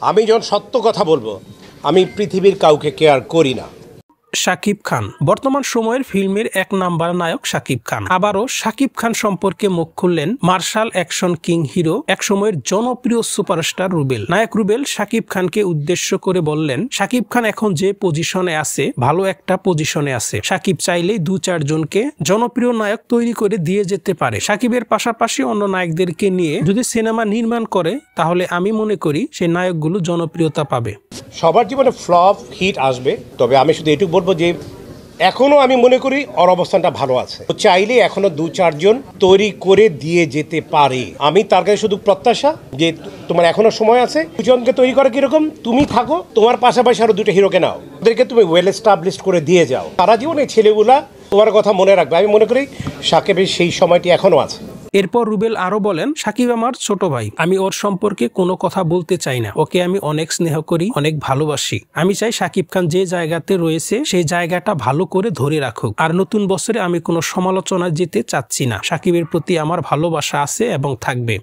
আমি যখন সত্য কথা বলবো, আমি পৃথিবীর কাউকে কেয়ার করি না। শাকিব খান বর্তমান সময়ের ফিল্মের এক নাম্বার নায়ক শাকিব খান। আবারও শাকিব খান সম্পর্কে মুখ খুললেন মার্শাল অ্যাকশন কিং হিরো এক সময়ের জনপ্রিয় সুপারস্টার রুবেল। নায়ক রুবেল শাকিব খানকে উদ্দেশ্য করে বললেন, শাকিব খান এখন যে পজিশনে আছে ভালো একটা পজিশনে আছে। শাকিব চাইলেই 2-4 জনকে জনপ্রিয় নায়ক তৈরি করে দিয়ে যেতে পারে। শাকিবের পাশাপাশি অন্য নায়কদেরকে নিয়ে যদি সিনেমা নির্মাণ করে তাহলে আমি মনে করি সেই নায়কগুলো জনপ্রিয়তা পাবে। সবার জীবনে ফ্লপ হিট আসবে, তবে আমি শুধু এটুকু বলবো যে এখনো আমি মনে করি ওর অবস্থানটা ভালো আছে। চাইলে এখনো 2-4 জন তৈরি করে দিয়ে যেতে পারে। আমি তার কাছে শুধু প্রত্যাশা যে তোমার এখনো সময় আছে, 2 জনকে তৈরি করা কিরকম, তুমি থাকো, তোমার পাশাপাশি আরো 2টা হিরোকে নাও, ওদেরকে তুমি ওয়েল এস্টাবলিশড করে দিয়ে যাও। সারা জীবন এই ছেলেগুলা তোমার কথা মনে রাখবে। আমি মনে করি সাকিবের সেই সময়টি এখনো আছে। এরপর রুবেল আরো বলেন, শাকিব আমার ছোট ভাই, আমি ওর সম্পর্কে কোনো কথা বলতে চাই না। ওকে আমি অনেক স্নেহ করি, অনেক ভালোবাসি। আমি চাই শাকিব খান যে জায়গাতে রয়েছে সেই জায়গাটা ভালো করে ধরে রাখুক। আর নতুন বছরে আমি কোনো সমালোচনা যেতে চাচ্ছি না। শাকিবের প্রতি আমার ভালোবাসা আছে এবং থাকবে।